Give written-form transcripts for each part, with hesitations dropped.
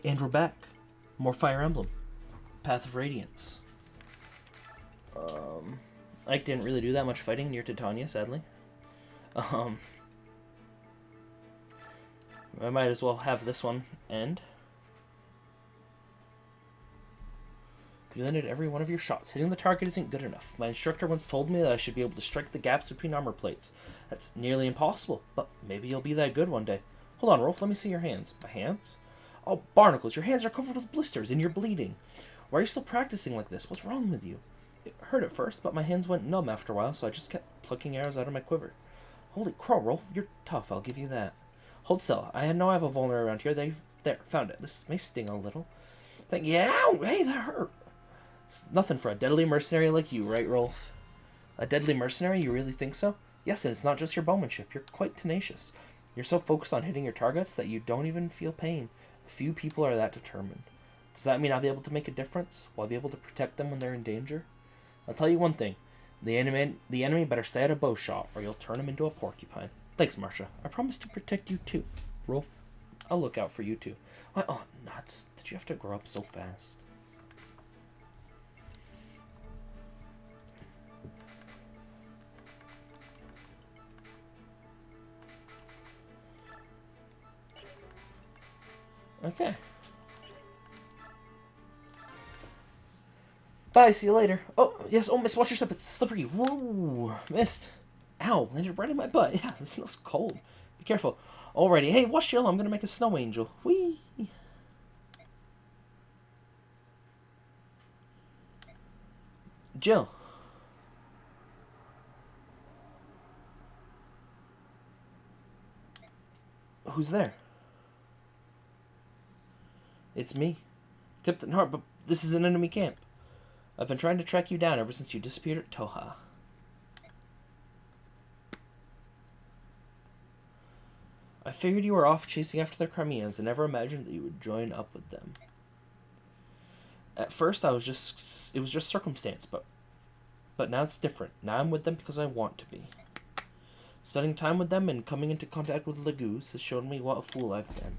And we're back. More Fire Emblem. Path of Radiance. Ike didn't really do that much fighting near Titania, sadly. I might as well have this one end. You landed every one of your shots. Hitting the target isn't good enough. My instructor once told me that I should be able to strike the gaps between armor plates. That's nearly impossible, but maybe you'll be that good one day. Hold on, Rolf, let me see your hands. My hands? Oh, barnacles, your hands are covered with blisters and you're bleeding. Why are you still practicing like this? What's wrong with you? It hurt at first, but my hands went numb after a while, so I just kept plucking arrows out of my quiver. Holy crow, Rolf, you're tough, I'll give you that. Hold still. I know I have a vulnerable around here. There, found it. This may sting a little. Thank you. Ow! Hey, that hurt. It's nothing for a deadly mercenary like you, right, Rolf? A deadly mercenary? You really think so? Yes, and it's not just your bowmanship. You're quite tenacious. You're so focused on hitting your targets that you don't even feel pain. Few people are that determined. Does that mean I'll be able to make a difference? Will I be able to protect them when they're in danger? I'll tell you one thing. The enemy better stay out of bow shot, or you'll turn him into a porcupine. Thanks, Marcia. I promise to protect you too. Rolf, I'll look out for you too. Oh, nuts. Did you have to grow up so fast? Okay. Bye, see you later. Oh, yes, oh, miss, watch your step, it's slippery. Whoa, missed. Ow, landed right in my butt. Yeah, this snow's cold. Be careful. Alrighty, hey, watch Jill, I'm gonna make a snow angel. Whee! Jill. Who's there? It's me. Captain Hart, but this is an enemy camp. I've been trying to track you down ever since you disappeared at Toha. I figured you were off chasing after the Crimeans and never imagined that you would join up with them. At first, it was just circumstance, but now it's different. Now I'm with them because I want to be. Spending time with them and coming into contact with Lagoos has shown me what a fool I've been.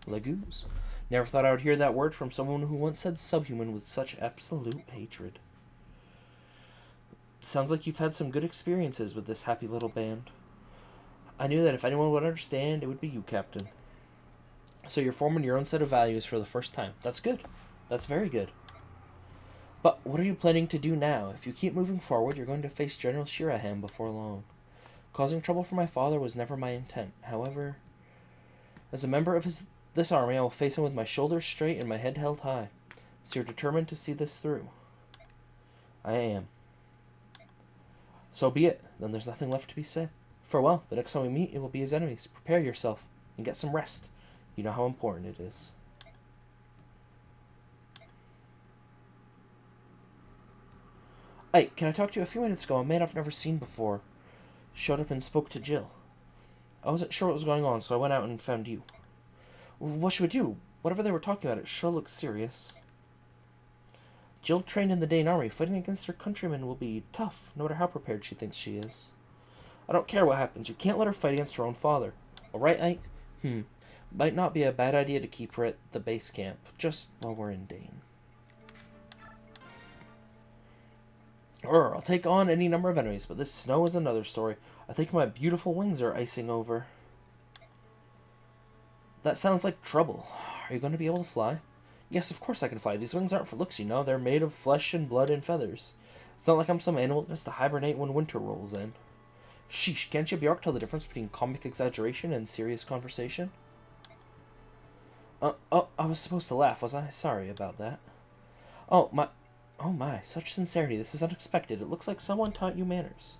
Lagoos? Never thought I would hear that word from someone who once said subhuman with such absolute hatred. Sounds like you've had some good experiences with this happy little band. I knew that if anyone would understand, it would be you, Captain. So you're forming your own set of values for the first time. That's good. That's very good. But what are you planning to do now? If you keep moving forward, you're going to face General Shiraham before long. Causing trouble for my father was never my intent. However, as a member of this army, I will face him with my shoulders straight and my head held high. So you're determined to see this through. I am. So be it. Then there's nothing left to be said. Farewell. The next time we meet, it will be as enemies. Prepare yourself and get some rest. You know how important it is. Hey, can I talk to you? A few minutes ago, a man I've never seen before showed up and spoke to Jill. I wasn't sure what was going on, so I went out and found you. What should we do? Whatever they were talking about, it sure looks serious. Jill trained in the Dane army. Fighting against her countrymen will be tough, no matter how prepared she thinks she is. I don't care what happens. You can't let her fight against her own father. Alright, Ike? Might not be a bad idea to keep her at the base camp, just while we're in Dane. I'll take on any number of enemies, but this snow is another story. I think my beautiful wings are icing over. That sounds like trouble. Are you going to be able to fly? Yes, of course I can fly. These wings aren't for looks, you know. They're made of flesh and blood and feathers. It's not like I'm some animal that has to hibernate when winter rolls in. Sheesh, can't you, Bjork, tell the difference between comic exaggeration and serious conversation? I was supposed to laugh, was I? Sorry about that. Oh my, such sincerity. This is unexpected. It looks like someone taught you manners.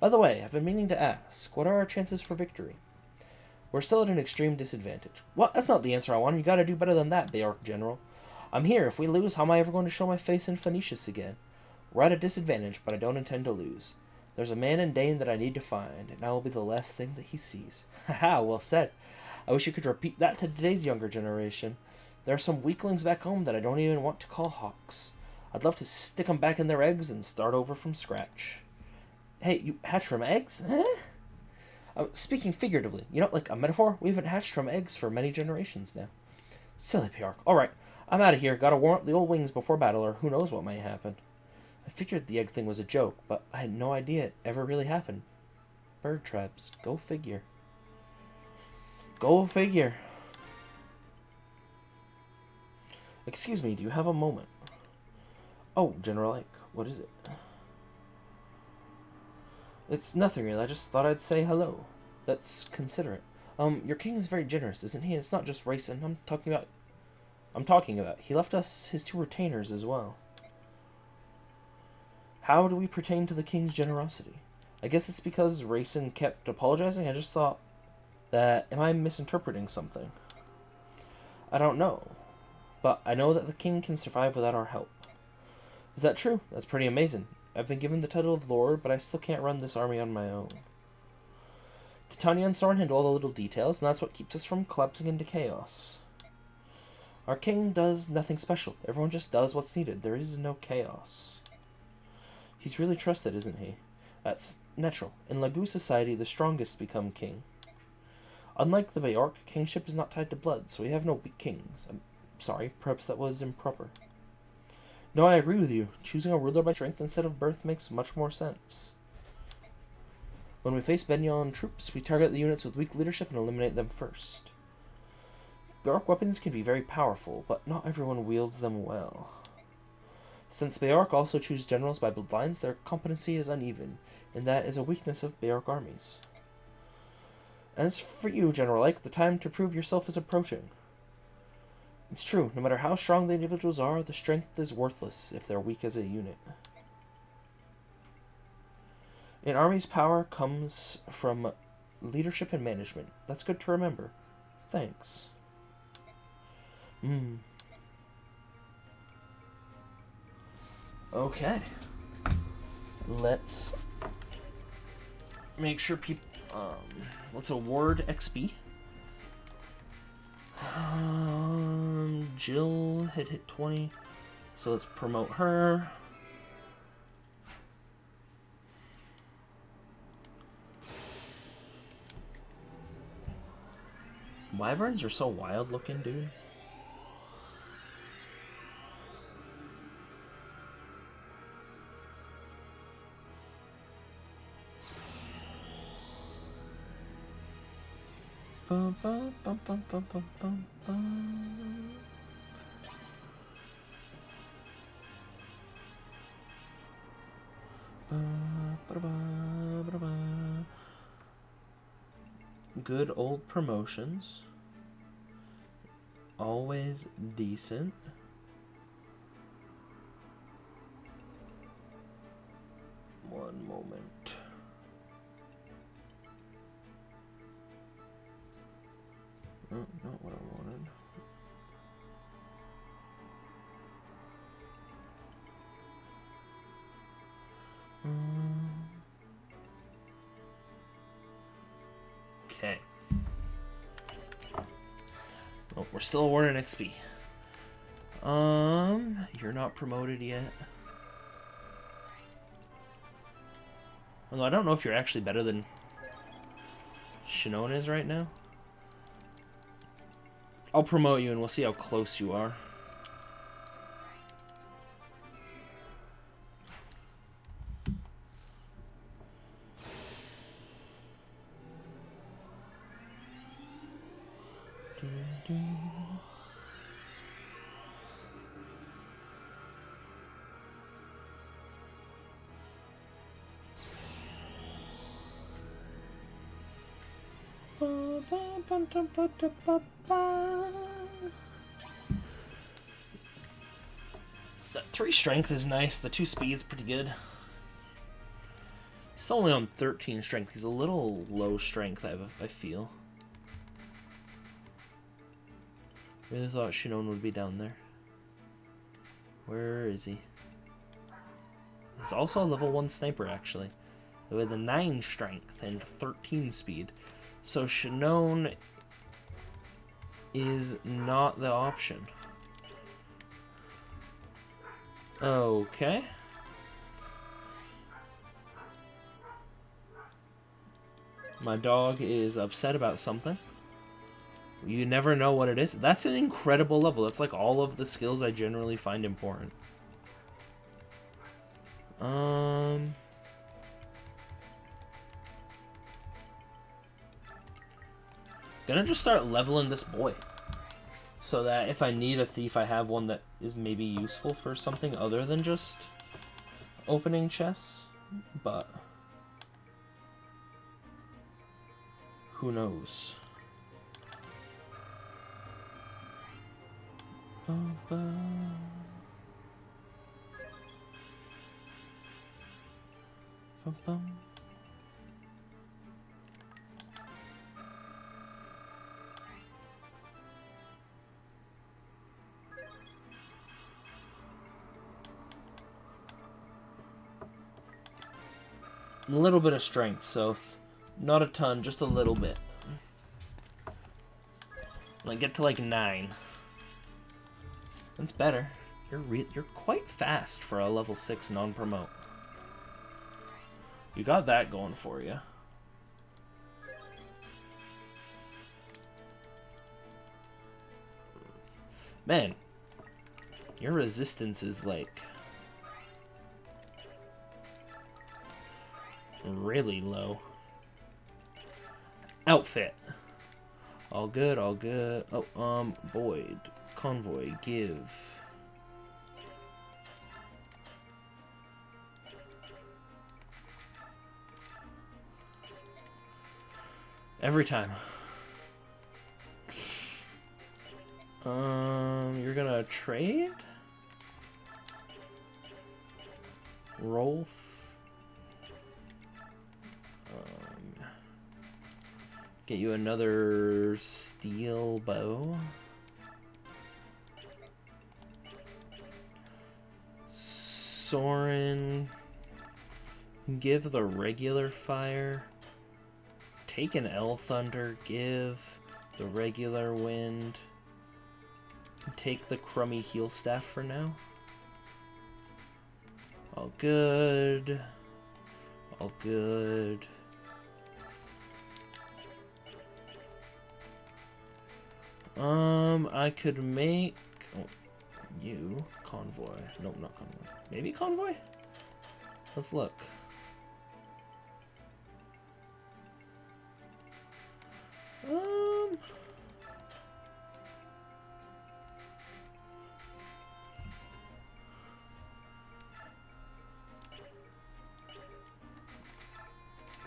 By the way, I've been meaning to ask, what are our chances for victory? We're still at an extreme disadvantage. Well, that's not the answer I want. You gotta do better than that, Bjork General. I'm here. If we lose, how am I ever going to show my face in Phoenicius again? We're at a disadvantage, but I don't intend to lose. There's a man in Dane that I need to find, and I will be the last thing that he sees. Haha, well said. I wish you could repeat that to today's younger generation. There are some weaklings back home that I don't even want to call hawks. I'd love to stick them back in their eggs and start over from scratch. Hey, you hatch from eggs? Speaking figuratively, like a metaphor, we haven't hatched from eggs for many generations now. Silly PoR. Alright, I'm out of here. Gotta warm up the old wings before battle, or who knows what might happen. I figured the egg thing was a joke, but I had no idea it ever really happened. Bird traps. Go figure. Go figure. Excuse me, do you have a moment? Oh, General Ike, what is it? It's nothing really, I just thought I'd say hello. That's considerate. Your king is very generous, isn't he? It's not just racing. I'm talking about. He left us his 2 retainers as well. How do we pertain to the king's generosity? I guess it's because Racing kept apologizing. I just thought that... Am I misinterpreting something? I don't know. But I know that the king can survive without our help. Is that true? That's pretty amazing. I've been given the title of Lord, but I still can't run this army on my own. Titania and Soren handle all the little details, and that's what keeps us from collapsing into chaos. Our king does nothing special. Everyone just does what's needed. There is no chaos. He's really trusted, isn't he? That's natural. In Lagu society, the strongest become king. Unlike the Bayark, kingship is not tied to blood, so we have no weak kings. I'm sorry, perhaps that was improper. No, I agree with you. Choosing a ruler by strength instead of birth makes much more sense. When we face Benyon troops, we target the units with weak leadership and eliminate them first. Bayark weapons can be very powerful, but not everyone wields them well. Since Bayark also choose generals by bloodlines, their competency is uneven, and that is a weakness of Bayark armies. As for you, General Ike, the time to prove yourself is approaching. It's true, no matter how strong the individuals are, the strength is worthless if they're weak as a unit. An army's power comes from leadership and management. That's good to remember. Thanks. Okay. Let's make sure people... let's award XP. Jill had hit 20. So let's promote her. Wyverns are so wild looking, dude. Bum, bum, bum, bum, bum, bum, bum, bum. Good old promotions. Always decent. One moment. Oh, not what I wanted. Okay. Oh, we're still awarding XP. You're not promoted yet. Although I don't know if you're actually better than Shinon is right now. I'll promote you and we'll see how close you are. That 3 strength is nice. The 2 speed's pretty good. He's only on 13 strength. He's a little low strength, I feel. Really thought Shinon would be down there. Where is he? He's also a level 1 sniper, actually. With a 9 strength and 13 speed. So Shinon is not the option. Okay. My dog is upset about something. You never know what it is. That's an incredible level. That's like all of the skills I generally find important. Gonna just start leveling this boy. So that if I need a thief, I have one that is maybe useful for something other than just opening chests. But who knows? A little bit of strength, so not a ton, just a little bit. Like get to like 9. That's better. You're quite fast for a level 6 non-promote. You got that going for you. Man, your resistance is like really low. Outfit. All good, all good. Oh, Boyd. Convoy, give. Every time. You're gonna trade? Rolf. Get you another steel bow. Soren. Give the regular fire. Take an L Thunder. Give the regular wind. Take the crummy heal staff for now. All good. All good. I could make you convoy. No, not convoy. Maybe convoy? Let's look.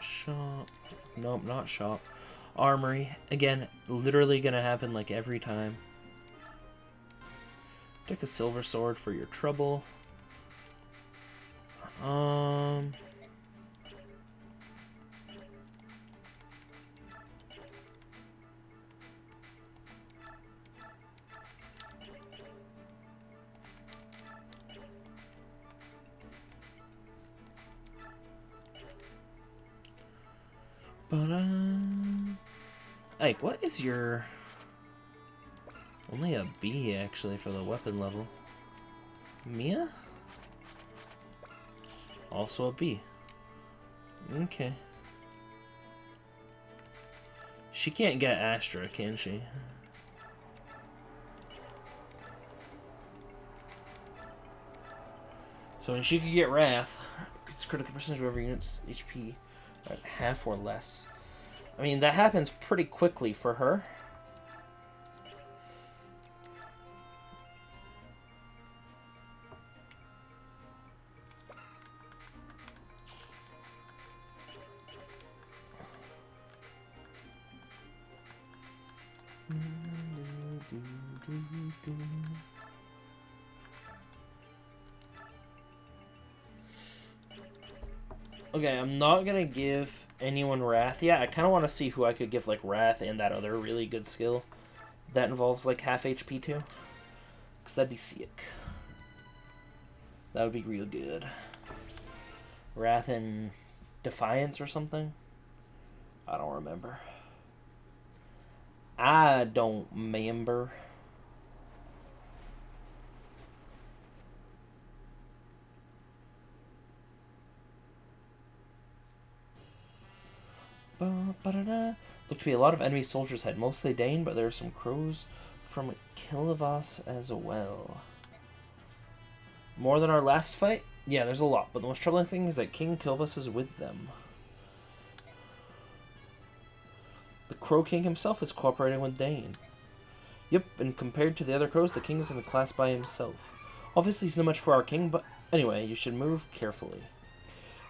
Shop. Nope, not shop. Armory. Again, literally gonna happen like every time. Take a silver sword for your trouble. Like, what is your... Only a B, actually, for the weapon level. Mia? Also a B. Okay. She can't get Astra, can she? So when she could get Wrath, it's critical percentage of every unit's HP at half or less. I mean, that happens pretty quickly for her. Okay, I'm not gonna give anyone Wrath yet. I kind of want to see who I could give like Wrath and that other really good skill that involves like half HP too. Because that'd be sick. That would be real good. Wrath and Defiance or something? I don't remember. I don't remember. Look to be a lot of enemy soldiers ahead, mostly Dane, but there are some crows from Kilivas as well. More than our last fight? Yeah, there's a lot, but the most troubling thing is that King Kilvas is with them. The Crow King himself is cooperating with Dane. Yep, and compared to the other crows, the king is in a class by himself. Obviously, he's not much for our king, but anyway, you should move carefully.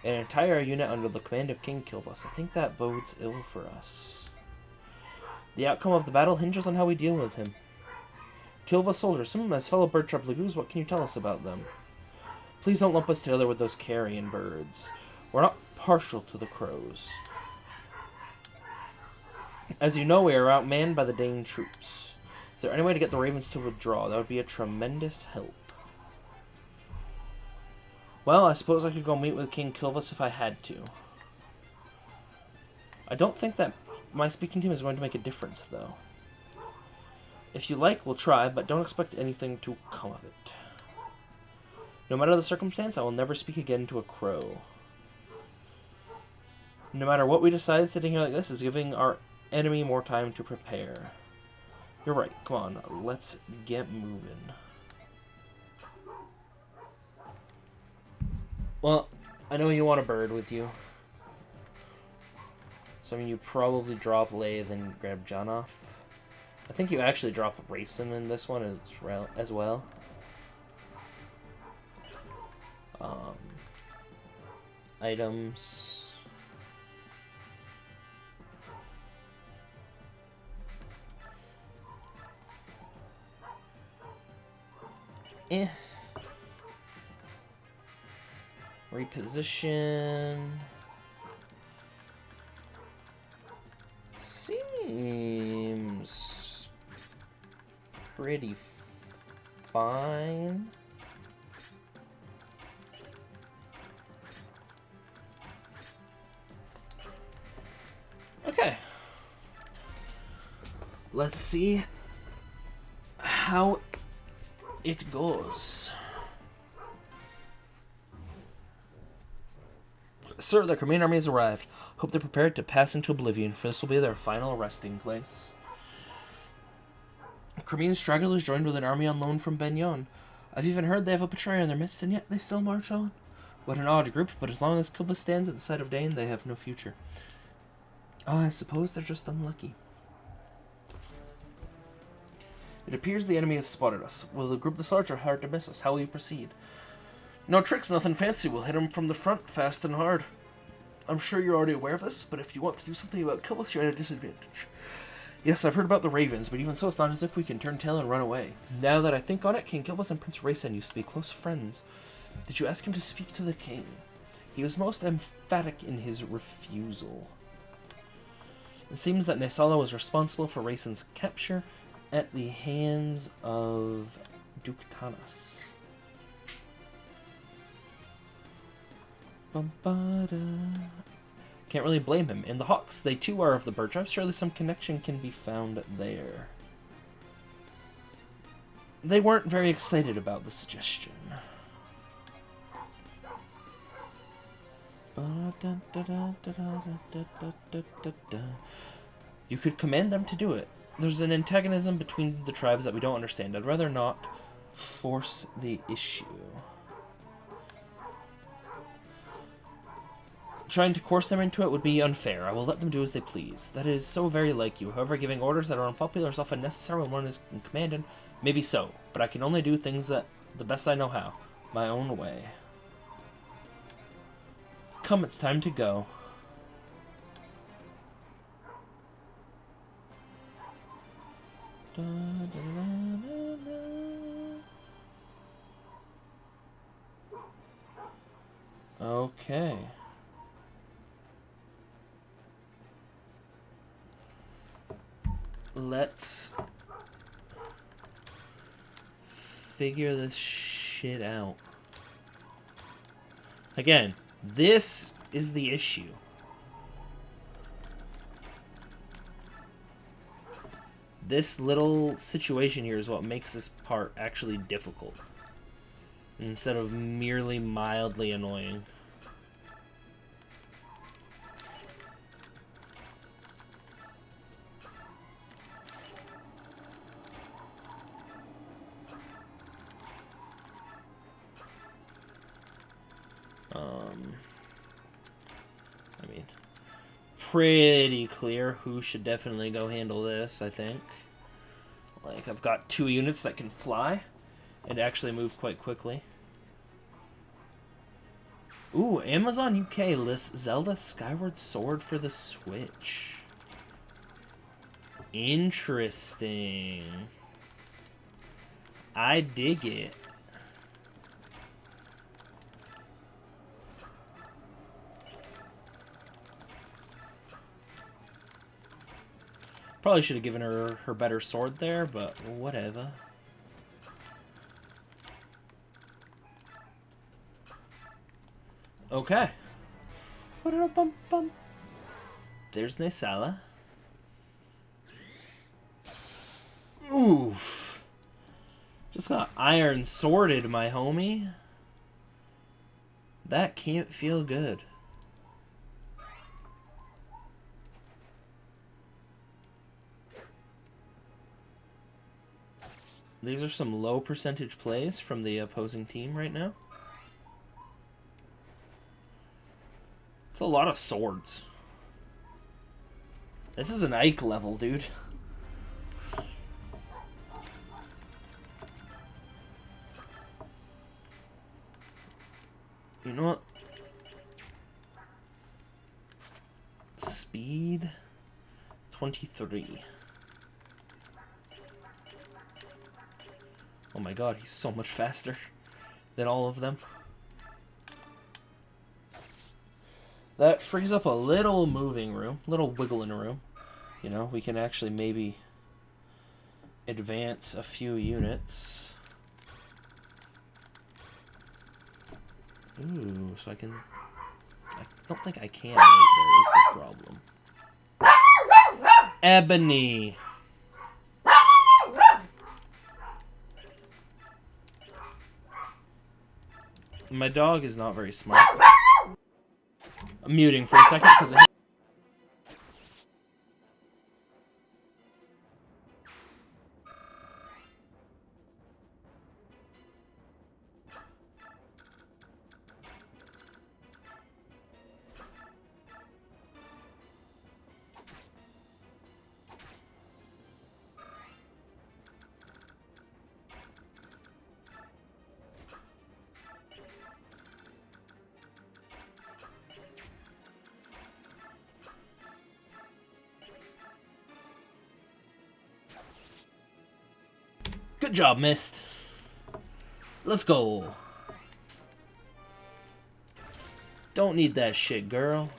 An entire unit under the command of King Kilvas. I think that bodes ill for us. The outcome of the battle hinges on how we deal with him. Kilvas soldiers, some as fellow bird tribe Lagoos, what can you tell us about them? Please don't lump us together with those carrion birds. We're not partial to the crows. As you know, we are outmanned by the Dane troops. Is there any way to get the ravens to withdraw? That would be a tremendous help. Well, I suppose I could go meet with King Kilvas if I had to. I don't think that my speaking to him is going to make a difference, though. If you like, we'll try, but don't expect anything to come of it. No matter the circumstance, I will never speak again to a crow. No matter what we decide, sitting here like this is giving our enemy more time to prepare. You're right. Come on, let's get moving. Well, I know you want a bird with you. So, I mean, you probably drop Lathe and grab Jonoff. I think you actually drop Racing in this one as well. Items. Reposition. Seems pretty fine. Okay. Let's see how it goes. Sir, the Crimean army has arrived. Hope they're prepared to pass into oblivion, for this will be their final resting place. Crimean stragglers joined with an army on loan from Benyon. I've even heard they have a betrayer in their midst, and yet they still march on. What an odd group, but as long as Kilba stands at the side of Dane, they have no future. I suppose they're just unlucky. It appears the enemy has spotted us. Will the group this large or hard to miss us? How will you proceed? No tricks, nothing fancy. We'll hit them from the front, fast and hard. I'm sure you're already aware of this, but if you want to do something about Kilbus, you're at a disadvantage. Yes, I've heard about the Ravens, but even so, it's not as if we can turn tail and run away. Now that I think on it, King Kilbus and Prince Racen used to be close friends. Did you ask him to speak to the king? He was most emphatic in his refusal. It seems that Nesala was responsible for Racen's capture at the hands of Duke Tanas. Can't really blame him. In the Hawks, they too are of the bird tribe. Surely some connection can be found there. They weren't very excited about the suggestion. You could command them to do it. There's an antagonism between the tribes that we don't understand. I'd rather not force the issue. Trying to coerce them into it would be unfair. I will let them do as they please. That is so very like you. However, giving orders that are unpopular is often necessary when one is in command, and maybe so. But I can only do things that the best I know how. My own way. Come, it's time to go. Okay. Let's figure this shit out. Again, this is the issue. This little situation here is what makes this part actually difficult, instead of merely mildly annoying. I mean, pretty clear who should definitely go handle this, I think. Like, I've got 2 units that can fly and actually move quite quickly. Ooh, Amazon UK lists Zelda Skyward Sword for the Switch. Interesting. I dig it. Probably should have given her her better sword there, but whatever. Okay. There's Nesala. Oof. Just got iron sworded, my homie. That can't feel good. These are some low percentage plays from the opposing team right now. It's a lot of swords. This is an Ike level, dude. You know what? Speed 23. Oh my god, he's so much faster than all of them. That frees up a little moving room, little wiggling room. You know, we can actually maybe advance a few units. Ooh, so I can... I don't think I can right there is the problem. Ebony. My dog is not very smart. I'm muting for a second because I... Good job, Mist. Let's go. Don't need that shit, girl.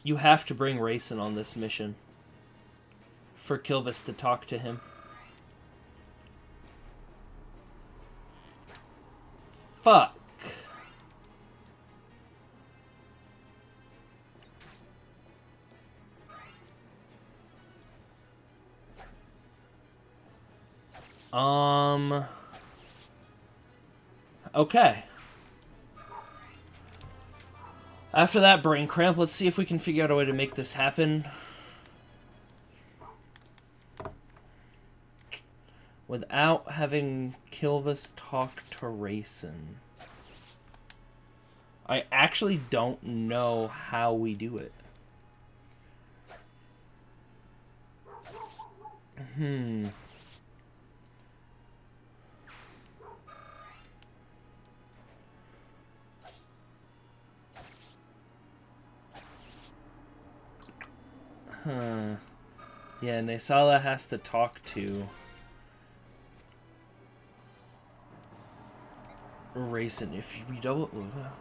You have to bring Rayson on this mission for Kilvis to talk to him. Fuck. Okay. After that brain cramp, let's see if we can figure out a way to make this happen without having Kilvis talk to Rayson. I actually don't know how we do it. Yeah, Nesala has to talk to Rayson. If we double... Are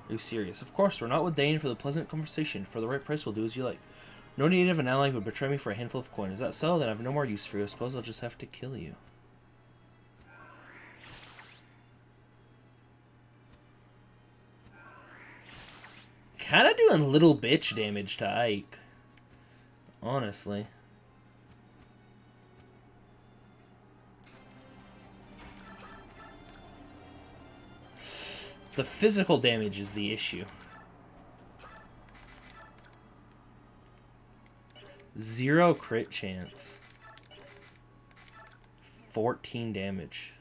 you serious? Of course, we're not with Dane for the pleasant conversation. For the right price, we'll do as you like. No native and ally would betray me for a handful of coin. Is that so? Then I have no more use for you. I suppose I'll just have to kill you. kind of doing little bitch damage to Ike. Honestly. The physical damage is the issue. 0 crit chance. 14 damage.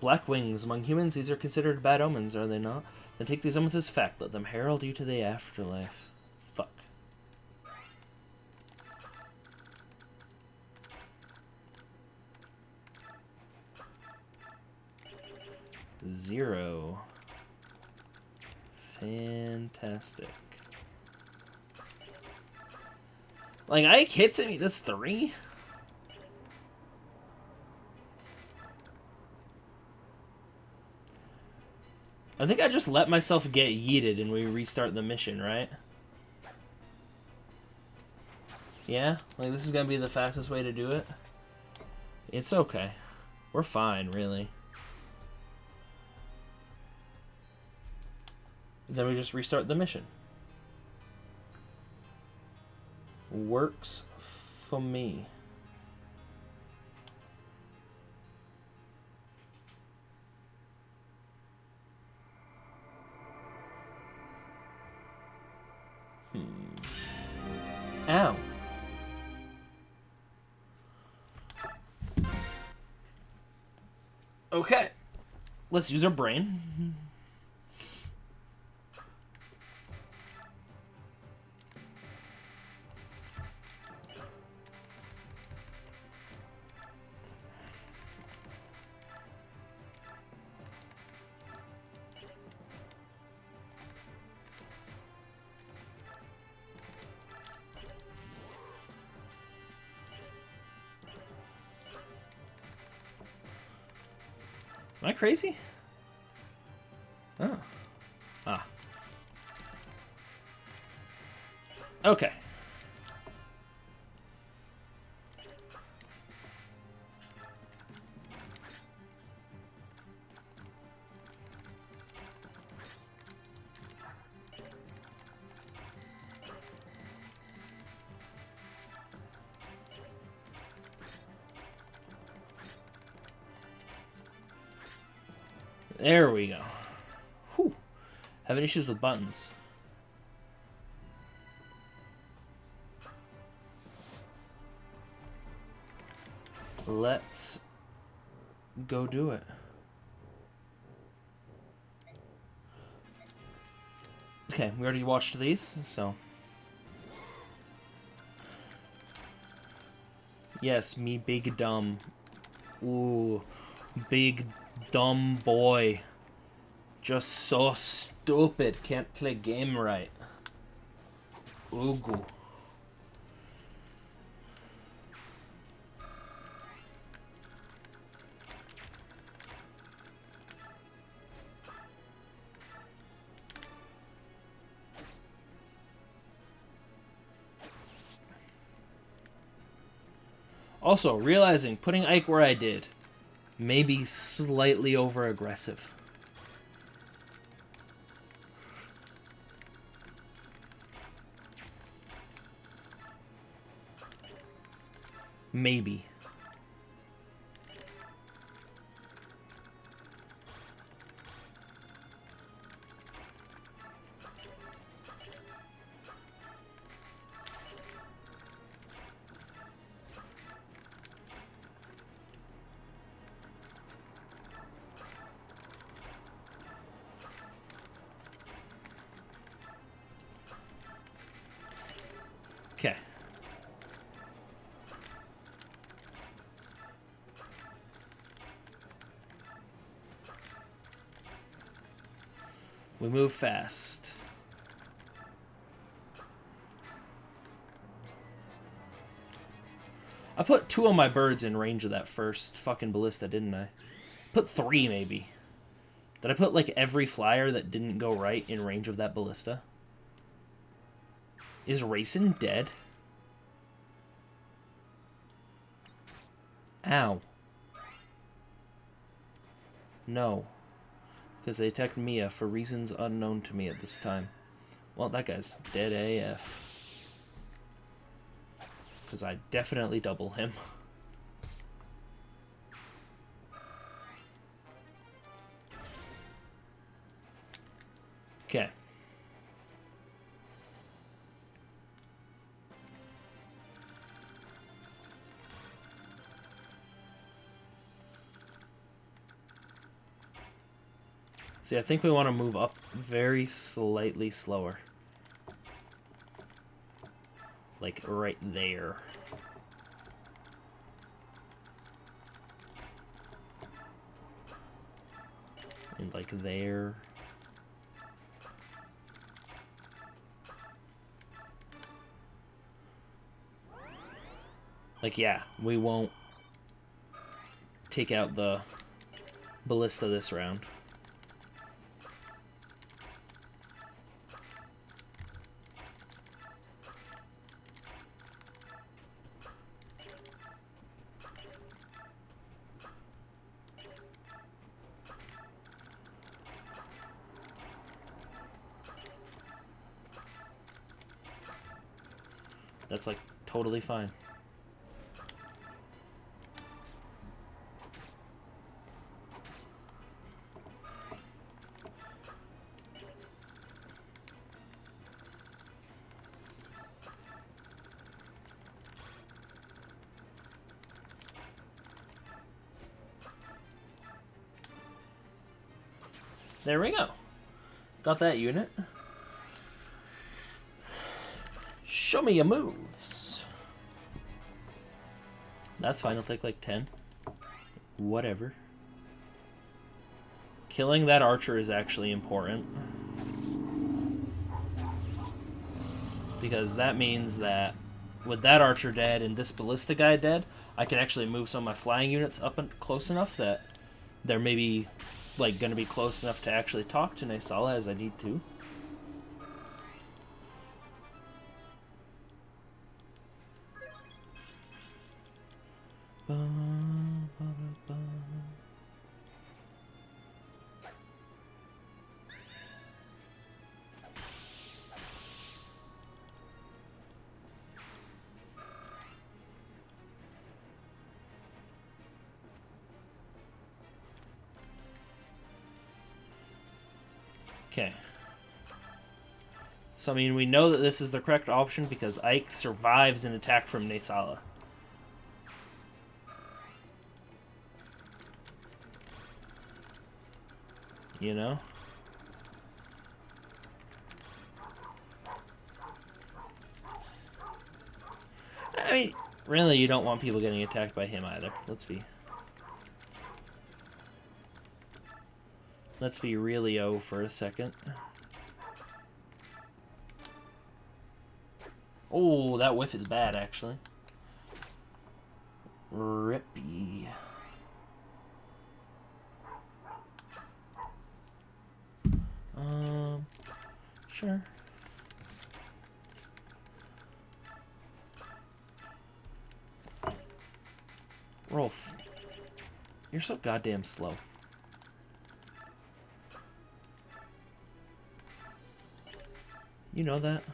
Black wings. Among humans, these are considered bad omens, are they not? Then take these omens as fact. Let them herald you to the afterlife. Fuck. Zero. Fantastic. Like, Ike hits him, he does 3? I think I just let myself get yeeted and we restart the mission, right? Yeah? Like, this is gonna be the fastest way to do it? It's okay. We're fine, really. Then we just restart the mission. Works for me. Ow. Okay. Let's use our brain. Am I crazy? Oh. Ah. Okay. There we go. Whew. Having issues with buttons. Let's go do it. Okay, we already watched these, so. Yes, me big dumb. Ooh, big dumb boy. Just so stupid. Can't play game right. Oogu. Also, realizing putting Ike where I did may be slightly over-aggressive. Maybe. Okay. We move fast. I put 2 of my birds in range of that first fucking ballista, didn't I? Put 3, maybe. Did I put, like, every flyer that didn't go right in range of that ballista? Is Racing dead? Ow. No. Because they attacked Mia for reasons unknown to me at this time. Well, that guy's dead AF. Because I definitely double him. Okay. See, I think we want to move up very slightly slower. Like right there. And like there. Like, yeah, we won't take out the ballista this round. That's like totally fine. There we go. Got that unit. Show me your moves. That's fine. It'll take like 10. Whatever. Killing that archer is actually important. Because that means that with that archer dead and this ballista guy dead, I can actually move some of my flying units up and close enough that they're maybe like going to be close enough to actually talk to Naysala as I need to. Okay. So, I mean, we know that this is the correct option because Ike survives an attack from Naysala. You know? I mean, really, you don't want people getting attacked by him either. Let's be really O for a second. Oh, that whiff is bad, actually. Rippy. Sure. Rolf, you're so goddamn slow. You know that?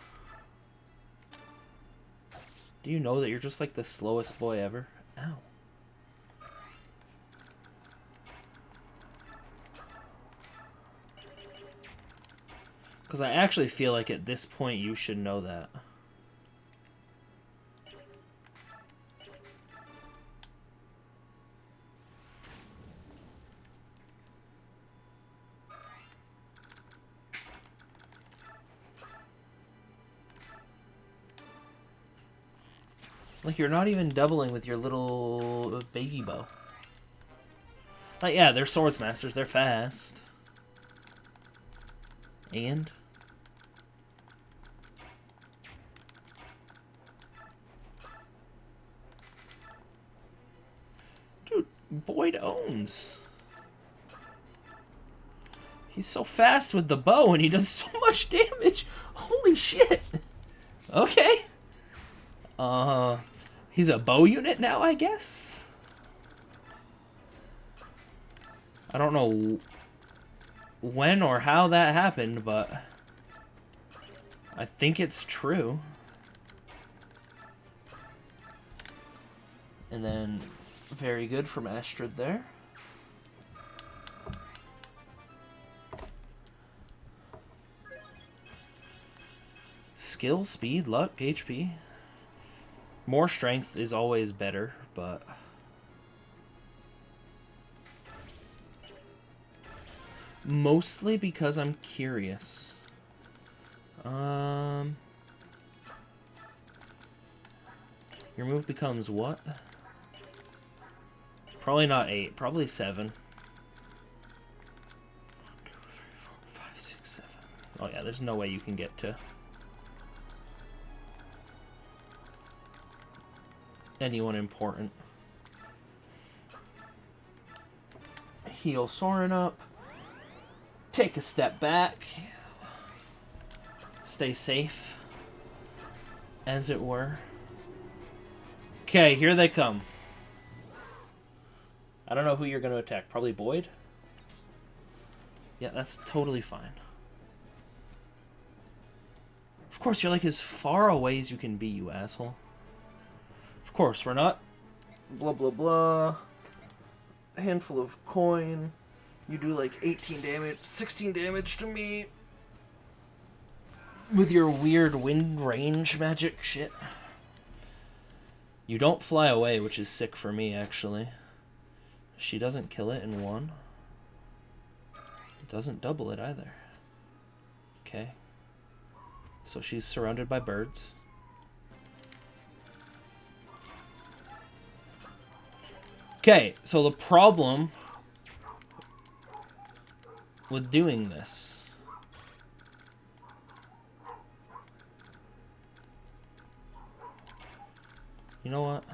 Do you know that you're just like the slowest boy ever? Ow. Because I actually feel like at this point you should know that. Like, you're not even doubling with your little baby bow. Like, yeah, they're swords masters. They're fast. And? Dude, Boyd owns. He's so fast with the bow and he does so much damage. Holy shit. Okay. He's a bow unit now, I guess? I don't know when or how that happened, but I think it's true. And then, very good from Astrid there. Skill, speed, luck, HP. More strength is always better, but... mostly because I'm curious. Your move becomes what? Probably not 8, probably 7. 2, 3, 4, 5, 6, 7. Oh yeah, there's no way you can get to anyone important. Heal Soren up. Take a step back. Stay safe, as it were. Okay, here they come. I don't know who you're going to attack. Probably Boyd? Yeah, that's totally fine. Of course, you're like as far away as you can be, you asshole. Of course, we're not. Blah, blah, blah. A handful of coin. You do like 18 damage, 16 damage to me. With your weird wind range magic shit. You don't fly away, which is sick for me, actually. She doesn't kill it in 1. Doesn't double it either. Okay. So she's surrounded by birds. Okay, so the problem with doing this... You know what?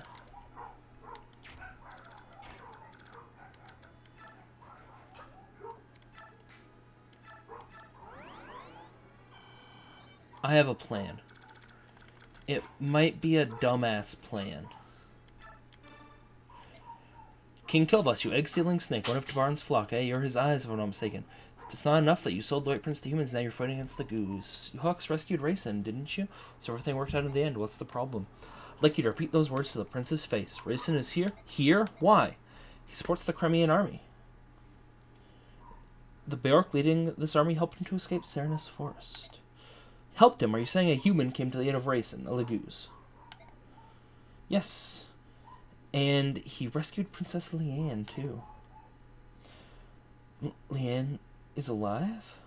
I have a plan. It might be a dumbass plan. King killed us, you egg-stealing snake, one of Tabarn's flock, eh? You're his eyes, if I'm not mistaken. It's not enough that you sold the White Prince to humans, now you're fighting against the goose. You Hawks rescued Rayson, didn't you? So everything worked out in the end. What's the problem? I'd like you to repeat those words to the prince's face. Rayson is here? Here? Why? He supports the Crimean army. The Beork leading this army helped him to escape Serenus Forest. Helped him? Are you saying a human came to the aid of Rayson, a Leguse? Yes. And he rescued Princess Leanne, too. Leanne is alive?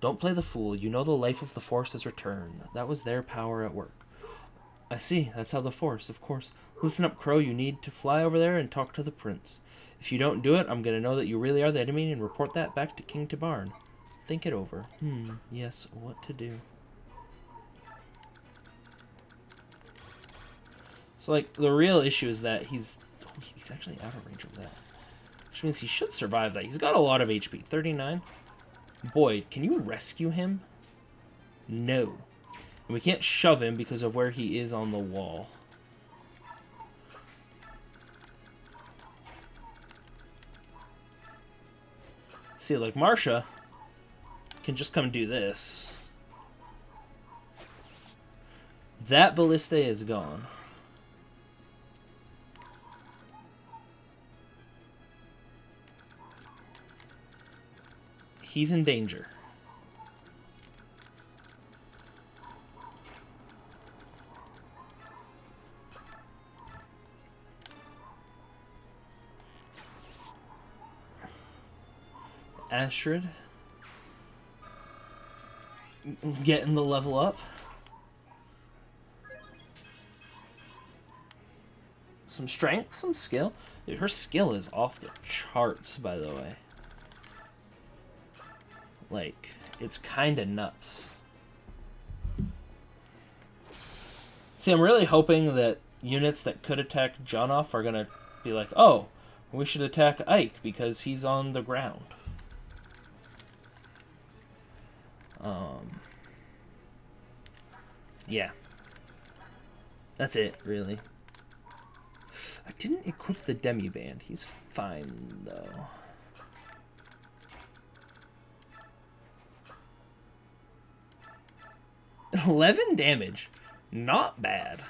Don't play the fool. You know the life of the Force has returned. That was their power at work. I see. That's how the Force, of course. Listen up, Crow. You need to fly over there and talk to the prince. If you don't do it, I'm going to know that you really are the enemy and report that back to King Tabarn. Think it over. Yes, what to do? So, like, the real issue is that he's actually out of range of that. Which means he should survive that. He's got a lot of HP. 39. Boyd, can you rescue him? No. And we can't shove him because of where he is on the wall. See, like, Marsha can just come do this. That ballista is gone. He's in danger. Astrid getting the level up. Some strength, some skill. Dude, her skill is off the charts, by the way. Like, it's kind of nuts. See, I'm really hoping that units that could attack Jonoff are going to be like, oh, we should attack Ike because he's on the ground. Yeah. That's it, really. I didn't equip the Demi-Band. He's fine, though. $11 damage. Not bad.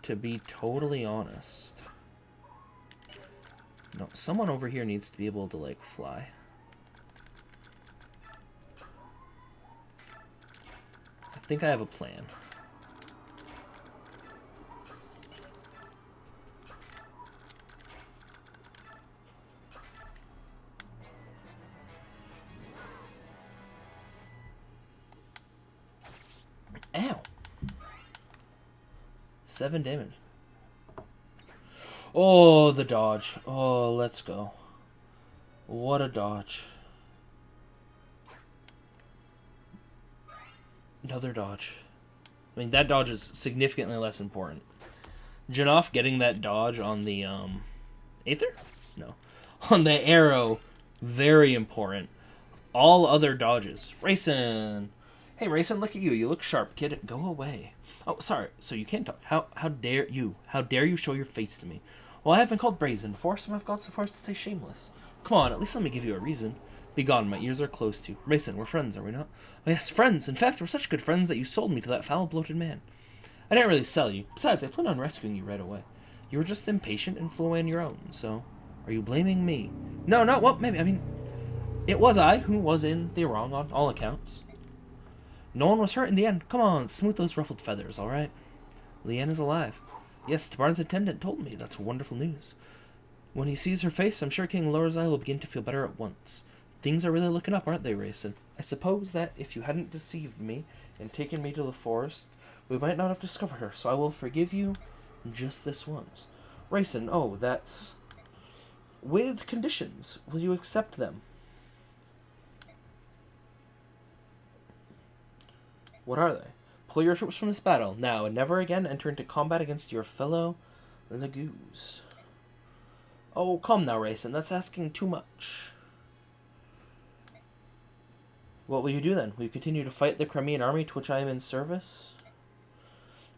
To be totally honest. No, someone over here needs to be able to, like, fly. I think I have a plan. Ow. 7 damage. Oh, the dodge. Oh, let's go. What a dodge. Another dodge. I mean, that dodge is significantly less important. Janoff getting that dodge on the, Aether? No. On the arrow, very important. All other dodges. Rayson! Hey, Rayson, look at you. You look sharp, kid. Go away. Oh, sorry. So you can't talk. How dare you? How dare you show your face to me? Well, I have been called brazen before, so I've got so far as to say shameless. Come on, at least let me give you a reason. Begone, my ears are closed to. Rayson, we're friends, are we not? Oh, yes, friends. In fact, we're such good friends that you sold me to that foul, bloated man. I didn't really sell you. Besides, I planned on rescuing you right away. You were just impatient and flew away on your own, so... Are you blaming me? No, well, maybe, I mean... It was I who was in the wrong on all accounts. No one was hurt in the end. Come on, smooth those ruffled feathers, alright? Leanne is alive. Yes, Tabarn's attendant told me. That's wonderful news. When he sees her face, I'm sure King Lorzai will begin to feel better at once. Things are really looking up, aren't they, Rayson? I suppose that if you hadn't deceived me and taken me to the forest, we might not have discovered her, so I will forgive you just this once. Rayson, oh, that's... With conditions. Will you accept them? What are they? Pull your troops from this battle, now, and never again enter into combat against your fellow Lagoos. Oh, come now, Rayson, that's asking too much. What will you do then? Will you continue to fight the Crimean army to which I am in service?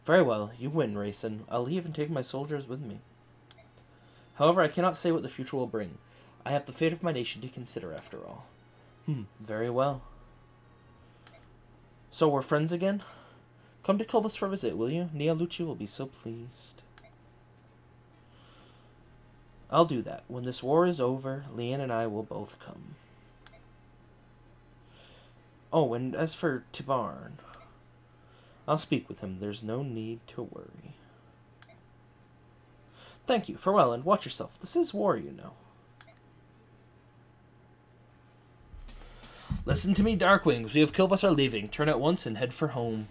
Very well, you win, Rayson. I'll leave and take my soldiers with me. However, I cannot say what the future will bring. I have the fate of my nation to consider, after all. Very well. So we're friends again? Come to Kilvis for a visit, will you? Nia Lucci will be so pleased. I'll do that. When this war is over, Leanne and I will both come. Oh, and as for Tabarn, I'll speak with him. There's no need to worry. Thank you. Farewell, and watch yourself. This is war, you know. Listen to me, Darkwings. We of Kilbus are leaving. Turn at once and head for home.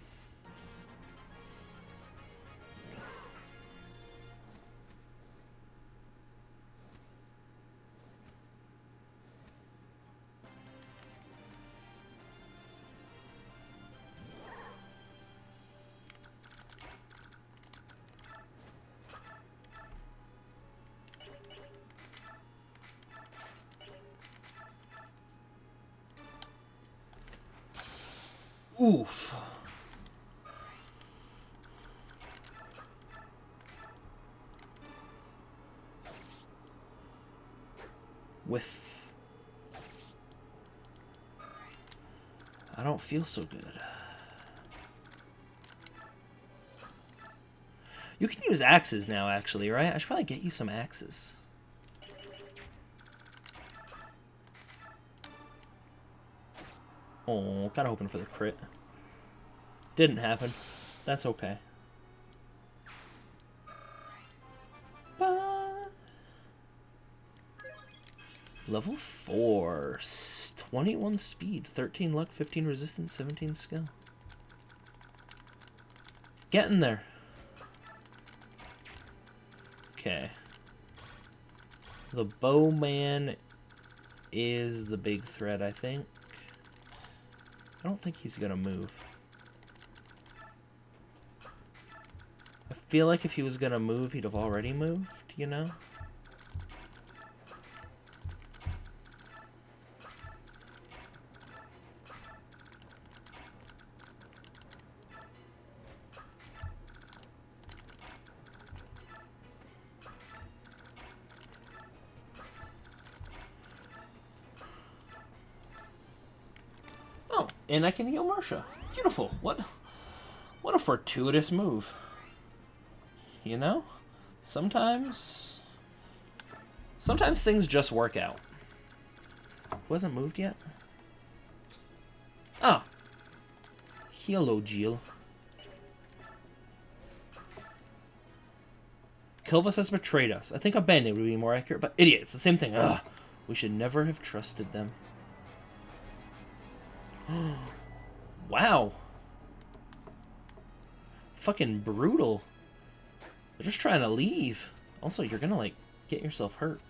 Oof. Whiff. I don't feel so good. You can use axes now, actually, right? I should probably get you some axes. Oh, kinda hoping for the crit. Didn't happen. That's okay. Level 4. 21 speed, 13 luck, 15 resistance, 17 skill. Getting there. Okay. The bowman is the big threat, I think. I don't think he's gonna move. I feel like if he was gonna move, he'd have already moved, you know? And I can heal Marsha. Beautiful. What a fortuitous move. You know? Sometimes things just work out. Who hasn't moved yet? Ah. Hello, Jill. Kilvus has betrayed us. I think a bandit would be more accurate, but idiot, it's the same thing. Ugh. We should never have trusted them. Wow. Fucking brutal. They're just trying to leave. Also, you're gonna, like, get yourself hurt.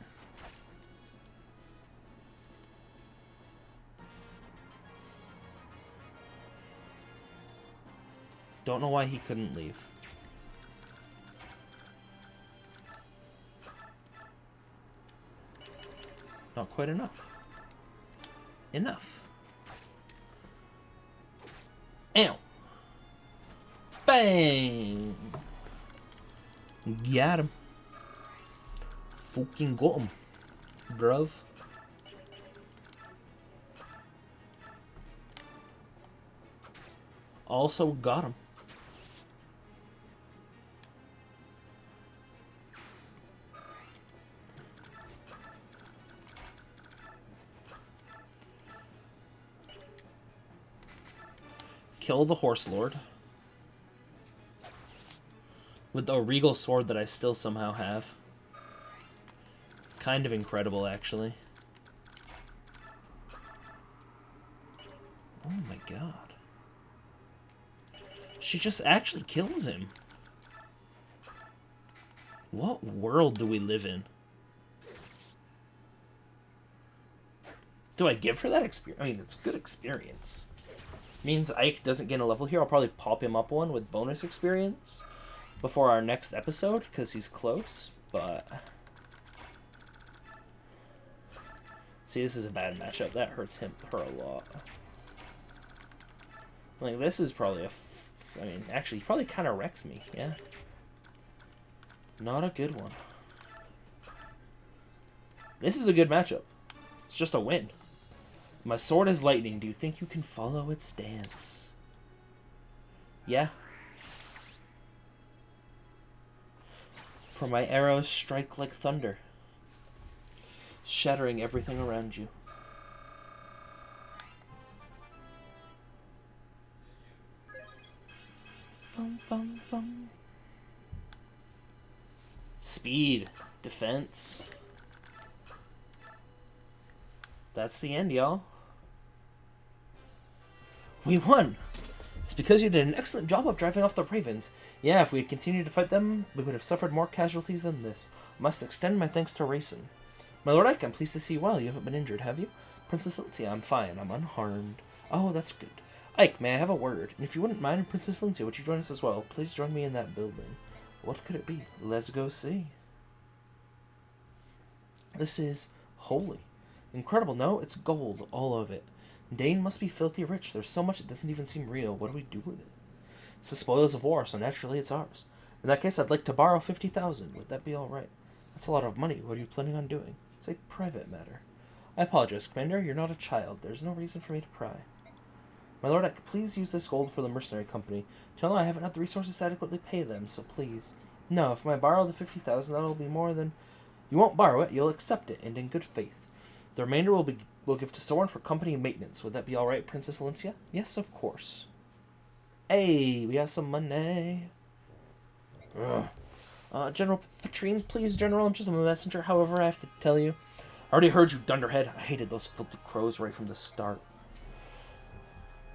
Don't know why he couldn't leave. Not quite enough. Enough. Ow! Bang! Got him. Fucking got him. Bruv. Also got him. Kill the Horse Lord. With the regal sword that I still somehow have. Kind of incredible, actually. Oh my god. She just actually kills him. What world do we live in? Do I give her that experience? I mean, it's good experience. Means Ike doesn't gain a level here. I'll probably pop him up one with bonus experience before our next episode, because he's close, but... See, this is a bad matchup. That hurts her a lot. Like, this is probably I mean, actually, he probably kind of wrecks me, yeah? Not a good one. This is a good matchup. It's just a win. My sword is lightning. Do you think you can follow its dance? Yeah. For my arrows strike like thunder, shattering everything around you. Bum, bum, bum. Speed. Defense. That's the end, y'all. We won! It's because you did an excellent job of driving off the Ravens. Yeah, if we had continued to fight them, we would have suffered more casualties than this. Must extend my thanks to Rayson. My Lord Ike, I'm pleased to see you well. You haven't been injured, have you? Princess Lyncia, I'm fine. I'm unharmed. Oh, that's good. Ike, may I have a word? And if you wouldn't mind, Princess Lyncia, would you join us as well? Please join me in that building. What could it be? Let's go see. This is holy. Incredible, no? It's gold, all of it. Dane must be filthy rich. There's so much it doesn't even seem real. What do we do with it? It's the spoils of war, so naturally it's ours. In that case, I'd like to borrow 50,000. Would that be all right? That's a lot of money. What are you planning on doing? It's a private matter. I apologize, Commander. You're not a child. There's no reason for me to pry. My lord, I could please use this gold for the mercenary company. Tell them I haven't had the resources to adequately pay them, so please. No, if I borrow the 50,000, that'll be more than... You won't borrow it. You'll accept it, and in good faith. The remainder will give to Soren for company maintenance. Would that be all right, Princess Lyncia? Yes, of course. Hey, we have some money. General Petrine, please, General. I'm just a messenger. However, I have to tell you. I already heard you, Dunderhead. I hated those filthy crows right from the start.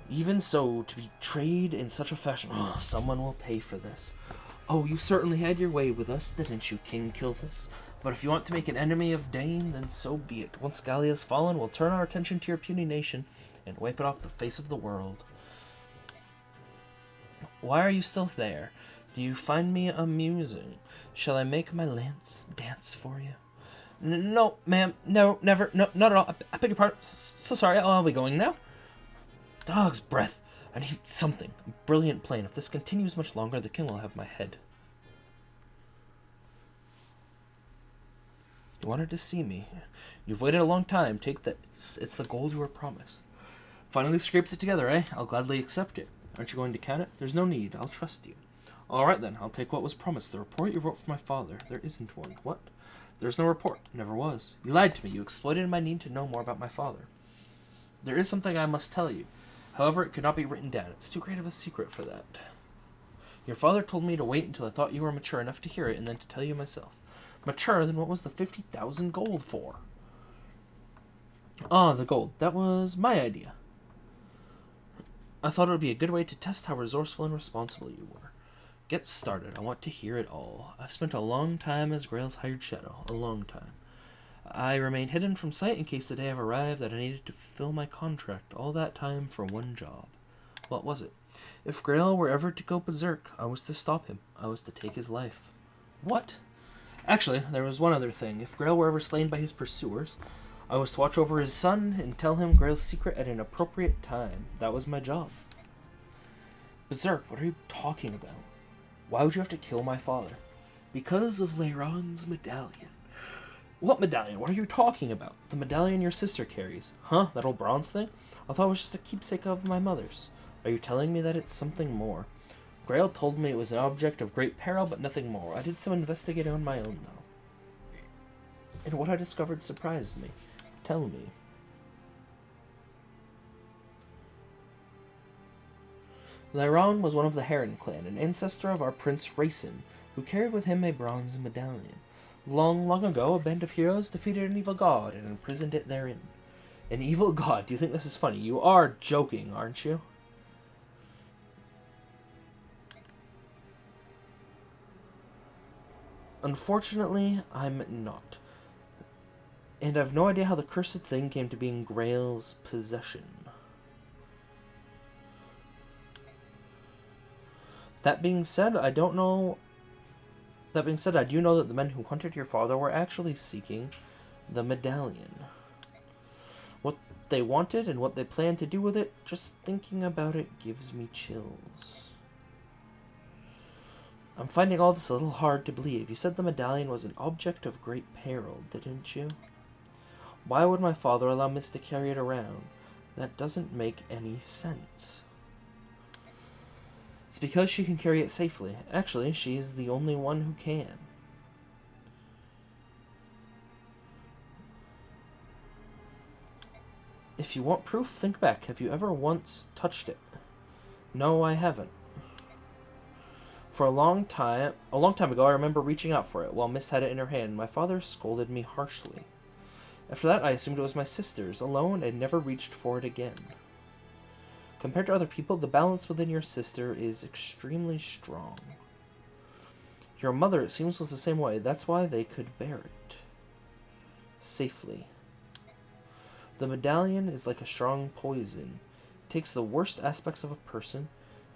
Even so, to be betrayed in such a fashion, someone will pay for this. Oh, you certainly had your way with us, didn't you, King Kilvus? But if you want to make an enemy of Dane, then so be it. Once Gallia's fallen, we'll turn our attention to your puny nation and wipe it off the face of the world. Why are you still there? Do you find me amusing? Shall I make my lance dance for you? No, ma'am. No, never. No, not at all. I beg your pardon. So sorry. I'll be going now. Dog's breath. I need something. A brilliant plan. If this continues much longer, the king will have my head. You wanted to see me. You've waited a long time. Take that. It's the gold you were promised. Finally scraped it together, eh? I'll gladly accept it. Aren't you going to count it? There's no need. I'll trust you. All right, then. I'll take what was promised. The report you wrote for my father. There isn't one. What? There's no report. Never was. You lied to me. You exploited my need to know more about my father. There is something I must tell you. However, it could not be written down. It's too great of a secret for that. Your father told me to wait until I thought you were mature enough to hear it, and then to tell you myself. Mature? Then what was the 50,000 gold for? Ah, the gold. That was my idea. I thought it would be a good way to test how resourceful and responsible you were. Get started. I want to hear it all. I've spent a long time as Grail's hired shadow. A long time. I remained hidden from sight in case the day ever arrived that I needed to fulfill my contract. All that time for one job. What was it? If Grail were ever to go berserk, I was to stop him. I was to take his life. What? Actually, there was one other thing. If Grail were ever slain by his pursuers, I was to watch over his son and tell him Grail's secret at an appropriate time. That was my job. Berserk, what are you talking about? Why would you have to kill my father? Because of Leiron's medallion. What medallion? What are you talking about? The medallion your sister carries. Huh? That old bronze thing? I thought it was just a keepsake of my mother's. Are you telling me that it's something more? Grail told me it was an object of great peril, but nothing more. I did some investigating on my own, though. And what I discovered surprised me. Tell me. Leiron was one of the Heron clan, an ancestor of our Prince Racin, who carried with him a bronze medallion. Long, long ago, a band of heroes defeated an evil god and imprisoned it therein. An evil god? Do you think this is funny? You are joking, aren't you? Unfortunately, I'm not. And I've no idea how the cursed thing came to be in Grail's possession. That being said, I do know that the men who hunted your father were actually seeking the medallion. What they wanted and what they planned to do with it, just thinking about it gives me chills. I'm finding all this a little hard to believe. You said the medallion was an object of great peril, didn't you? Why would my father allow Miss to carry it around? That doesn't make any sense. It's because she can carry it safely. Actually, she's the only one who can. If you want proof, think back. Have you ever once touched it? No, I haven't. For a long time ago, I remember reaching out for it while Miss had it in her hand. My father scolded me harshly. After that, I assumed it was my sister's, alone, and never reached for it again. Compared to other people, the balance within your sister is extremely strong. Your mother, it seems, was the same way. That's why they could bear it. Safely. The medallion is like a strong poison. It takes the worst aspects of a person,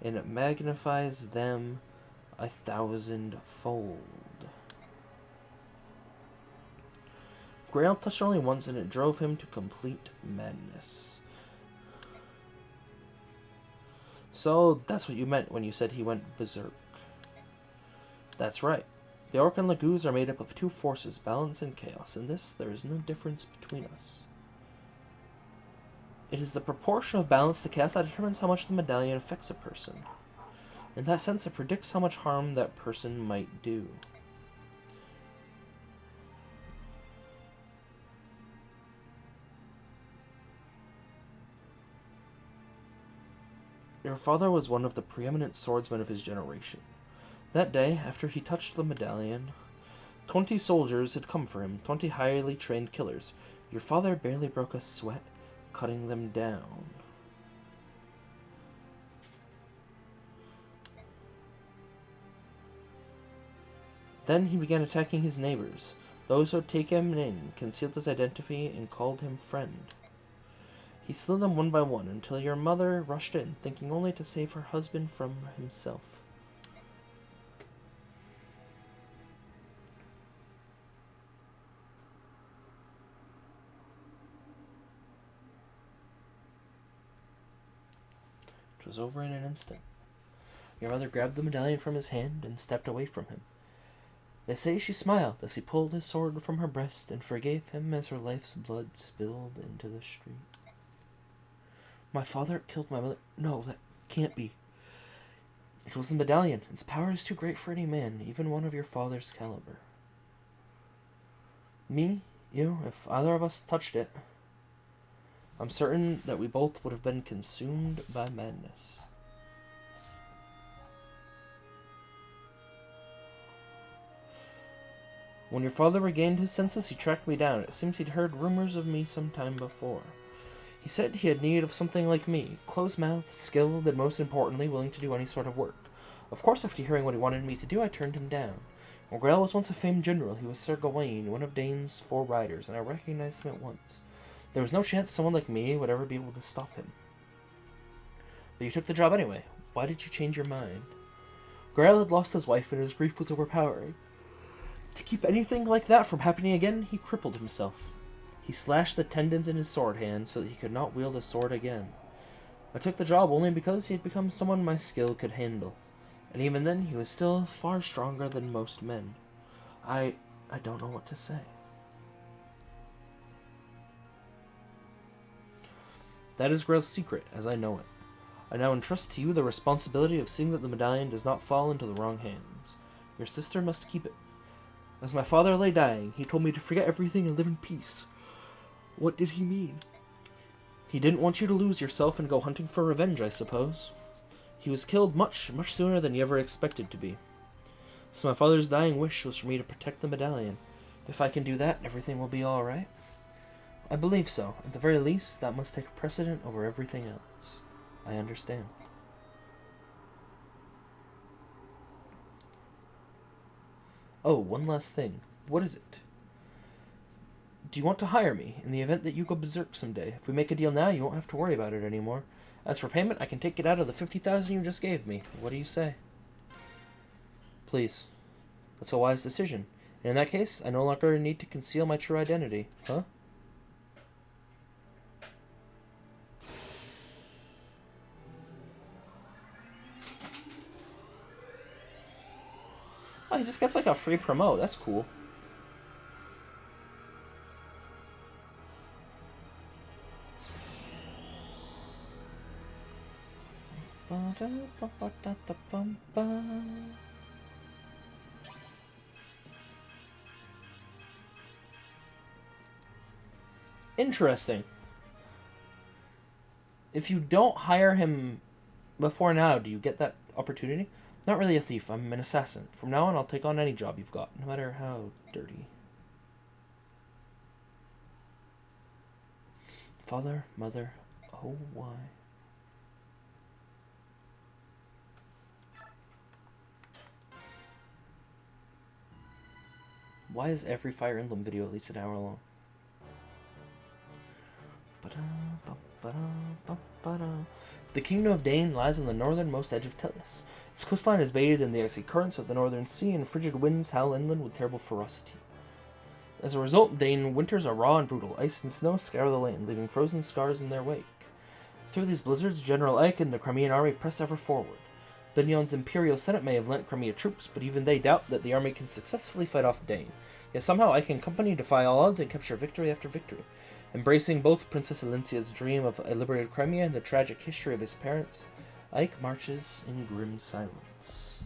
and it magnifies them 1,000-fold. Grail touched only once, and it drove him to complete madness. So, that's what you meant when you said he went berserk. That's right. The Orc and Laguz are made up of two forces, balance and chaos. In this, there is no difference between us. It is the proportion of balance to chaos that determines how much the medallion affects a person. In that sense, it predicts how much harm that person might do. Your father was one of the preeminent swordsmen of his generation. That day, after he touched the medallion, 20 soldiers had come for him, 20 highly trained killers. Your father barely broke a sweat, cutting them down. Then he began attacking his neighbors. Those who had taken him in concealed his identity and called him friend. He slew them one by one until your mother rushed in, thinking only to save her husband from himself. It was over in an instant. Your mother grabbed the medallion from his hand and stepped away from him. They say she smiled as he pulled his sword from her breast and forgave him as her life's blood spilled into the street. My father killed my mother? No, that can't be. It was the medallion. Its power is too great for any man, even one of your father's caliber. Me? You? If either of us touched it, I'm certain that we both would have been consumed by madness. When your father regained his senses, he tracked me down. It seems he'd heard rumors of me some time before. He said he had need of something like me, close-mouthed, skilled, and most importantly, willing to do any sort of work. Of course, after hearing what he wanted me to do, I turned him down. Morgrel was once a famed general. He was Sir Gawain, one of Dane's 4 riders, and I recognized him at once. There was no chance someone like me would ever be able to stop him. But you took the job anyway. Why did you change your mind? Grail had lost his wife, and his grief was overpowering. To keep anything like that from happening again, he crippled himself. He slashed the tendons in his sword hand so that he could not wield a sword again. I took the job only because he had become someone my skill could handle. And even then, he was still far stronger than most men. I don't know what to say. That is Grail's secret, as I know it. I now entrust to you the responsibility of seeing that the medallion does not fall into the wrong hands. Your sister must keep it. As my father lay dying, he told me to forget everything and live in peace. What did he mean? He didn't want you to lose yourself and go hunting for revenge, I suppose. He was killed much sooner than you ever expected to be. So my father's dying wish was for me to protect the medallion. If I can do that, everything will be all right. I believe so. At the very least, that must take precedent over everything else. I understand. Oh, one last thing. What is it? Do you want to hire me, in the event that you go berserk someday? If we make a deal now, you won't have to worry about it anymore. As for payment, I can take it out of the 50,000 you just gave me. What do you say? Please. That's a wise decision. And in that case, I no longer need to conceal my true identity. Huh? Oh, he just gets like a free promote. That's cool. Interesting. If you don't hire him before now, do you get that opportunity? Not really a thief, I'm an assassin. From now on, I'll take on any job you've got, no matter how dirty. Father, mother, oh why? Why is every Fire Emblem video at least an hour long? The kingdom of Dane lies on the northernmost edge of Tellus. Its coastline is bathed in the icy currents of the northern sea, and frigid winds howl inland with terrible ferocity. As a result, Dane winters are raw and brutal. Ice and snow scour the land, leaving frozen scars in their wake. Through these blizzards, General Ike and the Crimean army press ever forward. Binyon's Imperial Senate may have lent Crimea troops, but even they doubt that the army can successfully fight off Dane. Yet somehow Ike and company defy all odds and capture victory after victory. Embracing both Princess Alencia's dream of a liberated Crimea and the tragic history of his parents, Ike marches in grim silence.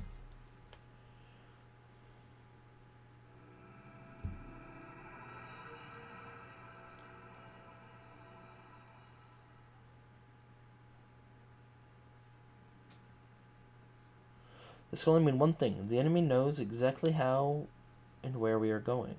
This will only mean one thing. The enemy knows exactly how and where we are going.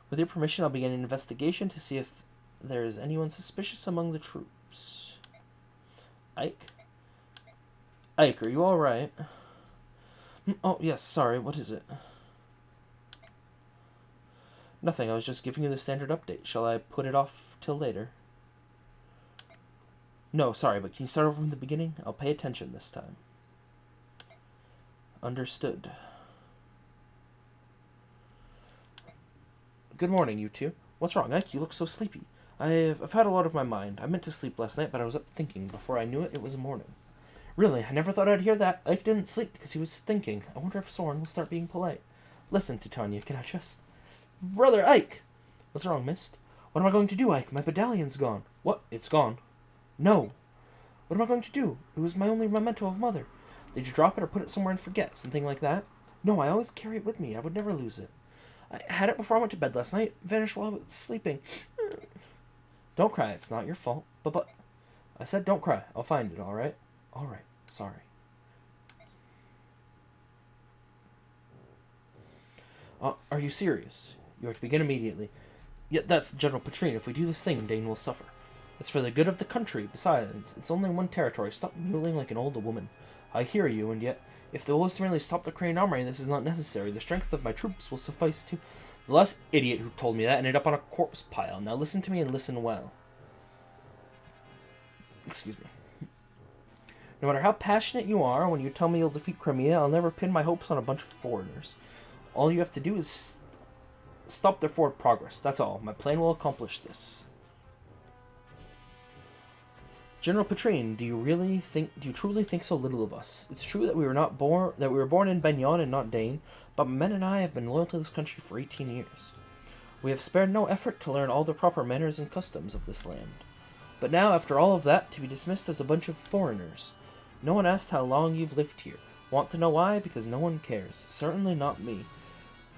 With your permission, I'll begin an investigation to see if there is anyone suspicious among the troops. Ike? Ike, are you alright? Oh, yes, sorry, what is it? Nothing, I was just giving you the standard update. Shall I put it off till later? No, sorry, but can you start over from the beginning? I'll pay attention this time. Understood. Good morning, you two. What's wrong, Ike? You look so sleepy. I've had a lot of my mind. I meant to sleep last night, but I was up thinking. Before I knew it, it was morning. Really, I never thought I'd hear that. Ike didn't sleep because he was thinking. I wonder if Soren will start being polite. Listen, Titania, can I just... Brother Ike! What's wrong, Mist? What am I going to do, Ike? My medallion's gone. What? It's gone? No. What am I going to do? It was my only memento of Mother. Did you drop it or put it somewhere and forget? Something like that? No, I always carry it with me. I would never lose it. I had it before I went to bed last night. Vanished while I was sleeping. Don't cry. It's not your fault. But... I said don't cry. I'll find it, alright? Alright. Sorry. Are you serious? You are to begin immediately. Yet that's General Petrine. If we do this thing, Dane will suffer. It's for the good of the country. Besides, it's only one territory. Stop mewling like an old woman. I hear you, and yet, if the will is to merely stop the Crane Armory, this is not necessary. The strength of my troops will suffice to... The last idiot who told me that ended up on a corpse pile. Now listen to me and listen well. Excuse me. No matter how passionate you are, when you tell me you'll defeat Crimea, I'll never pin my hopes on a bunch of foreigners. All you have to do is stop their forward progress. That's all. My plan will accomplish this. General Petrine, do you truly think so little of us? It's true that we were born in Benyon and not Dane, but men and I have been loyal to this country for 18 years. We have spared no effort to learn all the proper manners and customs of this land. But now, after all of that, to be dismissed as a bunch of foreigners. No one asked how long you've lived here. Want to know why? Because no one cares. Certainly not me.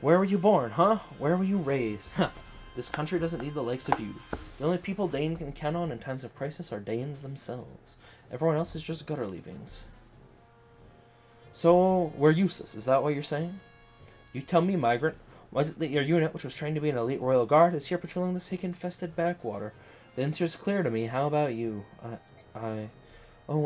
Where were you born, huh? Where were you raised? Huh. This country doesn't need the likes of you. The only people Dane can count on in times of crisis are Danes themselves. Everyone else is just gutter leavings. So, we're useless, is that what you're saying? You tell me, migrant. Why is it that your unit, which was trained to be an elite royal guard, is here patrolling this hick-infested backwater? The answer's clear to me. How about you? Oh,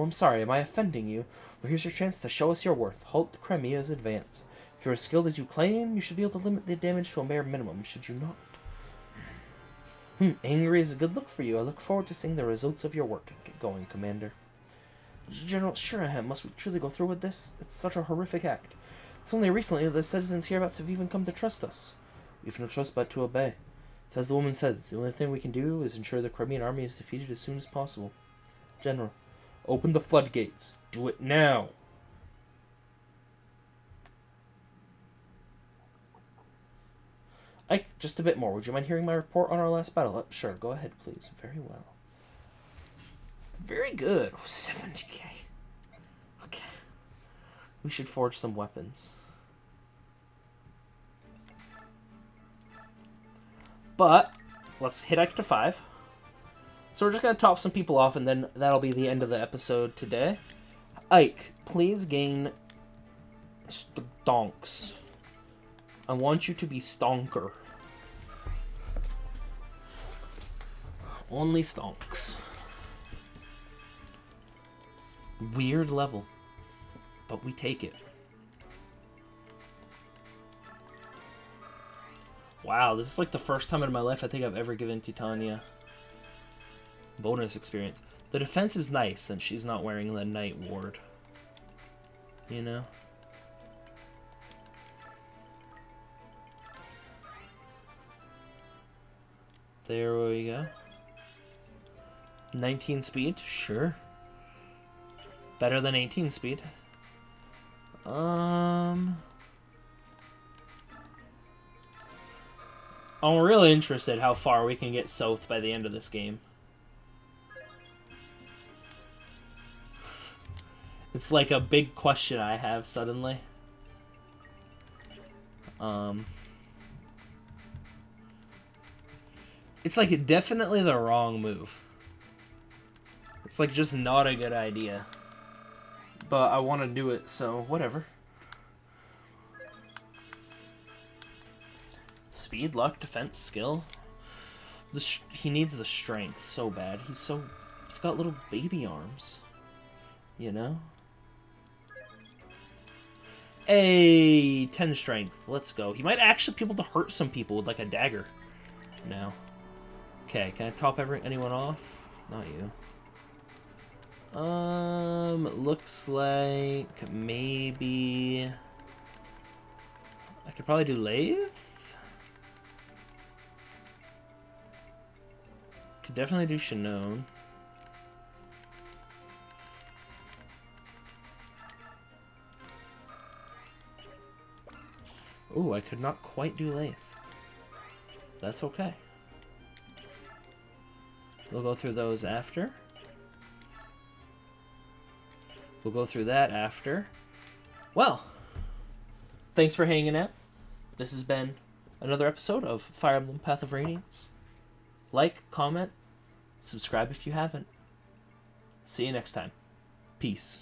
I'm sorry. Am I offending you? Well, here's your chance to show us your worth. Halt Crimea's advance. If you're as skilled as you claim, you should be able to limit the damage to a mere minimum, should you not? Angry is a good look for you. I look forward to seeing the results of your work. Get going, Commander. General Shirahan, must we truly go through with this? It's such a horrific act. It's only recently that the citizens hereabouts have even come to trust us. We've no trust but to obey. It's as the woman says, the only thing we can do is ensure the Crimean army is defeated as soon as possible. General, open the floodgates. Do it now. Ike, just a bit more. Would you mind hearing my report on our last battle? Sure, go ahead, please. Very well. Very good. 70k. Okay. We should forge some weapons. But, let's hit Ike to 5. So we're just going to top some people off, and then that'll be the end of the episode today. Ike, please gain stonks. I want you to be stonker. Only stonks. Weird level. But we take it. Wow, this is like the first time in my life I think I've ever given Titania bonus experience. The defense is nice since she's not wearing the Night Ward. You know? There we go. 19 speed, sure. Better than 18 speed. I'm really interested how far we can get south by the end of this game. It's like a big question I have suddenly. It's like definitely the wrong move. It's like just not a good idea. But I want to do it, so whatever. Speed, luck, defense, skill. He needs the strength so bad. He's got little baby arms. You know? Hey, 10 strength. Let's go. He might actually be able to hurt some people with like a dagger. No. Okay, can I top anyone off? Not you. Looks like maybe I could probably do Lave. Could definitely do Shinon. Ooh, I could not quite do Lathe. That's okay. We'll go through those after. We'll go through that after. Well, thanks for hanging out. This has been another episode of Fire Emblem Path of Radiance. Like, comment, subscribe if you haven't. See you next time. Peace.